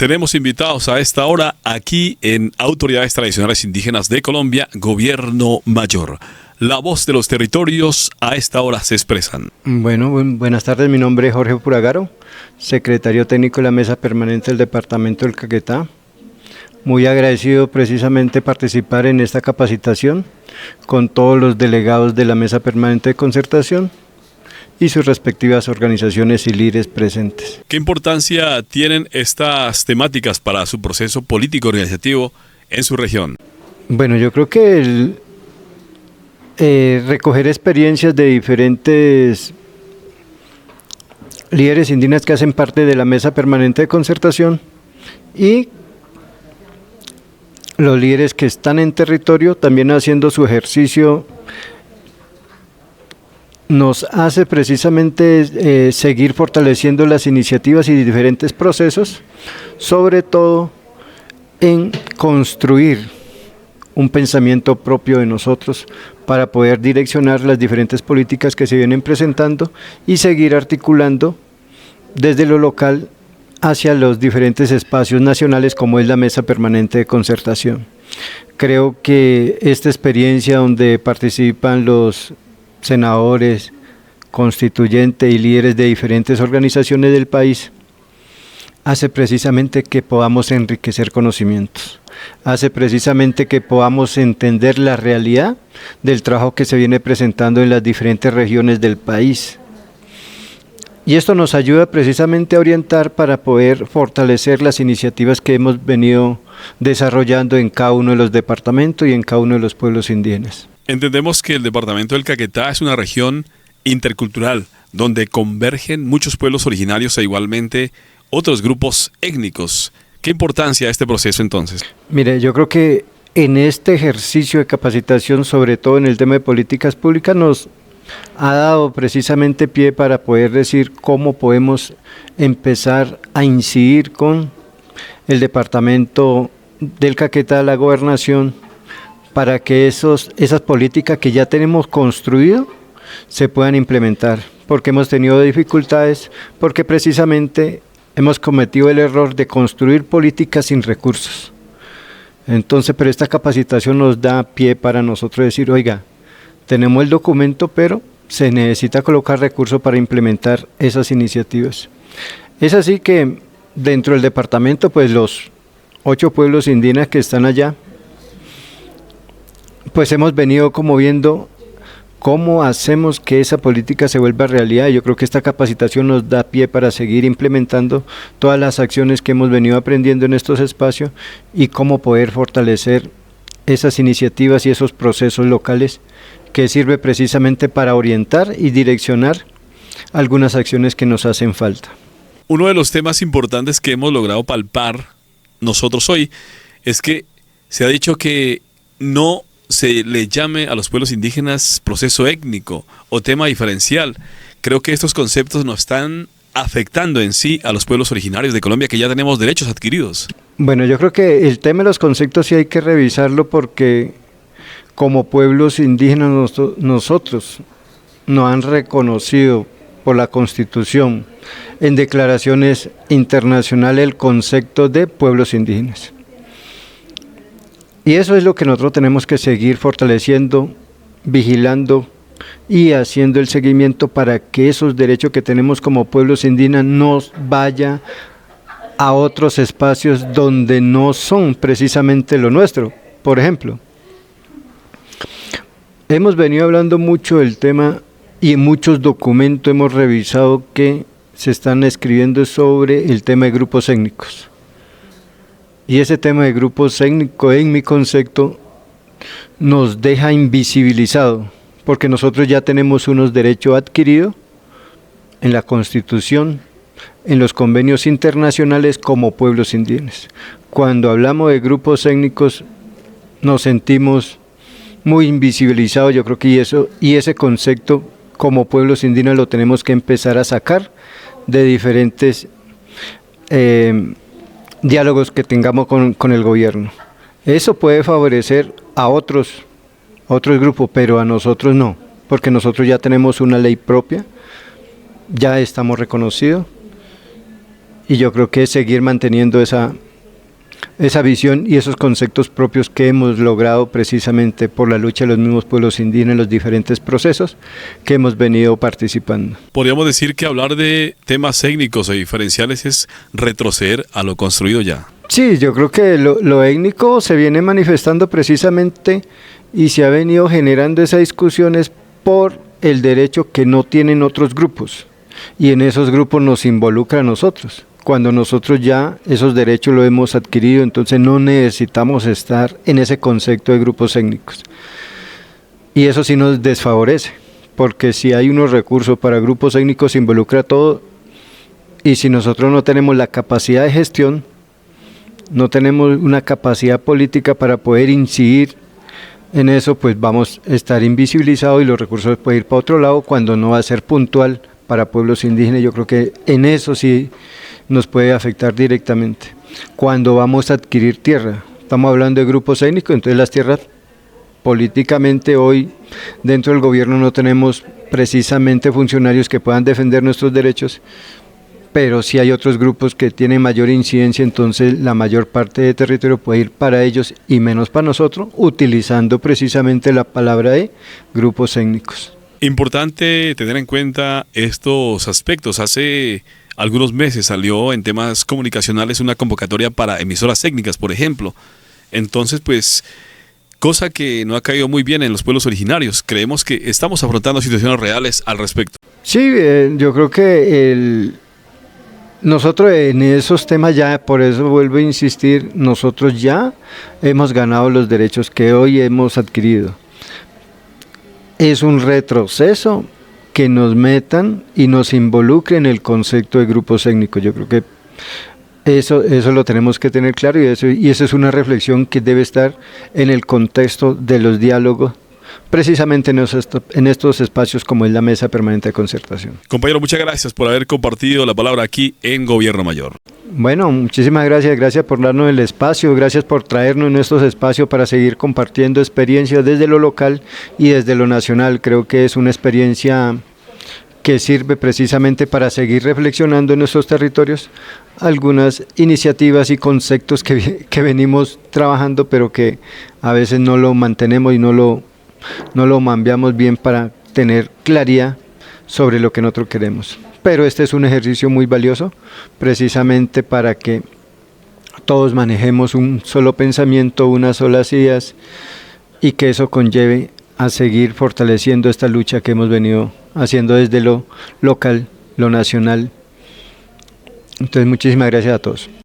Tenemos invitados a esta hora aquí en Autoridades Tradicionales Indígenas de Colombia, Gobierno Mayor. La voz de los territorios a esta hora se expresan. Bueno, buenas tardes, mi nombre es Jorge Puragaro, secretario técnico de la Mesa Permanente del Departamento del Caquetá. Muy agradecido precisamente participar en esta capacitación con todos los delegados de la Mesa Permanente de Concertación y sus respectivas organizaciones y líderes presentes. ¿Qué importancia tienen estas temáticas para su proceso político organizativo en su región? Bueno, yo creo que recoger experiencias de diferentes líderes indígenas que hacen parte de la Mesa Permanente de Concertación y los líderes que están en territorio también haciendo su ejercicio nos hace precisamente seguir fortaleciendo las iniciativas y diferentes procesos, sobre todo en construir un pensamiento propio de nosotros para poder direccionar las diferentes políticas que se vienen presentando y seguir articulando desde lo local hacia los diferentes espacios nacionales como es la Mesa Permanente de Concertación. Creo que esta experiencia donde participan los senadores, constituyentes y líderes de diferentes organizaciones del país hace precisamente que podamos enriquecer conocimientos, hace precisamente que podamos entender la realidad del trabajo que se viene presentando en las diferentes regiones del país. Y esto nos ayuda precisamente a orientar para poder fortalecer las iniciativas que hemos venido desarrollando en cada uno de los departamentos y en cada uno de los pueblos indígenas. Entendemos que el departamento del Caquetá es una región intercultural, donde convergen muchos pueblos originarios e igualmente otros grupos étnicos. ¿Qué importancia este proceso entonces? Mire, yo creo que en este ejercicio de capacitación, sobre todo en el tema de políticas públicas, nos ha dado precisamente pie para poder decir cómo podemos empezar a incidir con el departamento del Caquetá, la gobernación, para que esas políticas que ya tenemos construido se puedan implementar, porque hemos tenido dificultades, porque precisamente hemos cometido el error de construir políticas sin recursos. Entonces, pero esta capacitación nos da pie para nosotros decir, oiga, tenemos el documento, pero se necesita colocar recursos para implementar esas iniciativas. Es así que dentro del departamento, pues los 8 pueblos indígenas que están allá, pues hemos venido como viendo cómo hacemos que esa política se vuelva realidad. Yo creo que esta capacitación nos da pie para seguir implementando todas las acciones que hemos venido aprendiendo en estos espacios y cómo poder fortalecer esas iniciativas y esos procesos locales que sirve precisamente para orientar y direccionar algunas acciones que nos hacen falta. Uno de los temas importantes que hemos logrado palpar nosotros hoy es que se ha dicho que no se le llame a los pueblos indígenas proceso étnico o tema diferencial. Creo que estos conceptos nos están afectando en sí a los pueblos originarios de Colombia, que ya tenemos derechos adquiridos. Bueno, yo creo que el tema de los conceptos sí hay que revisarlo, porque como pueblos indígenas nosotros nos han reconocido por la Constitución en declaraciones internacionales el concepto de pueblos indígenas. Y eso es lo que nosotros tenemos que seguir fortaleciendo, vigilando y haciendo el seguimiento para que esos derechos que tenemos como pueblos indígenas no vaya a otros espacios donde no son precisamente lo nuestro. Por ejemplo, hemos venido hablando mucho del tema y en muchos documentos hemos revisado que se están escribiendo sobre el tema de grupos étnicos. Y ese tema de grupos étnicos, en mi concepto, nos deja invisibilizado, porque nosotros ya tenemos unos derechos adquiridos en la Constitución, en los convenios internacionales como pueblos indígenas. Cuando hablamos de grupos étnicos nos sentimos muy invisibilizados, yo creo que ese concepto como pueblos indígenas lo tenemos que empezar a sacar de diferentes diálogos que tengamos con el gobierno. Eso puede favorecer a otros grupos, pero a nosotros no, porque nosotros ya tenemos una ley propia, ya estamos reconocidos y yo creo que es seguir manteniendo esa visión y esos conceptos propios que hemos logrado precisamente por la lucha de los mismos pueblos indígenas en los diferentes procesos que hemos venido participando. Podríamos decir que hablar de temas étnicos e diferenciales es retroceder a lo construido ya. Sí, yo creo que lo étnico se viene manifestando precisamente y se ha venido generando esas discusiones por el derecho que no tienen otros grupos, y en esos grupos nos involucra a nosotros. Cuando nosotros ya esos derechos los hemos adquirido, entonces no necesitamos estar en ese concepto de grupos étnicos. Y eso sí nos desfavorece, porque si hay unos recursos para grupos étnicos se involucra todo, y si nosotros no tenemos la capacidad de gestión, no tenemos una capacidad política para poder incidir en eso, pues vamos a estar invisibilizados y los recursos pueden ir para otro lado cuando no va a ser puntual para pueblos indígenas. Yo creo que en eso sí nos puede afectar directamente. Cuando vamos a adquirir tierra, estamos hablando de grupos étnicos, entonces las tierras políticamente hoy dentro del gobierno no tenemos precisamente funcionarios que puedan defender nuestros derechos, pero sí hay otros grupos que tienen mayor incidencia, entonces la mayor parte de territorio puede ir para ellos y menos para nosotros, utilizando precisamente la palabra de grupos étnicos. Importante tener en cuenta estos aspectos. Hace algunos meses salió en temas comunicacionales una convocatoria para emisoras étnicas, por ejemplo. Entonces, pues, cosa que no ha caído muy bien en los pueblos originarios. Creemos que estamos afrontando situaciones reales al respecto. Sí, yo creo que nosotros en esos temas ya, por eso vuelvo a insistir, nosotros ya hemos ganado los derechos que hoy hemos adquirido. Es un retroceso que nos metan y nos involucren en el concepto de grupos étnicos. Yo creo que eso lo tenemos que tener claro, y eso es una reflexión que debe estar en el contexto de los diálogos, precisamente en estos espacios como es la Mesa Permanente de Concertación. Compañero, muchas gracias por haber compartido la palabra aquí en Gobierno Mayor. Bueno, muchísimas gracias por darnos el espacio, gracias por traernos en estos espacios para seguir compartiendo experiencias desde lo local y desde lo nacional. Creo que es una experiencia que sirve precisamente para seguir reflexionando en nuestros territorios algunas iniciativas y conceptos que venimos trabajando, pero que a veces no lo mantenemos y no lo mambiamos bien para tener claridad sobre lo que nosotros queremos. Pero este es un ejercicio muy valioso, precisamente para que todos manejemos un solo pensamiento, unas solas ideas, y que eso conlleve a seguir fortaleciendo esta lucha que hemos venido haciendo desde lo local, lo nacional. Entonces, muchísimas gracias a todos.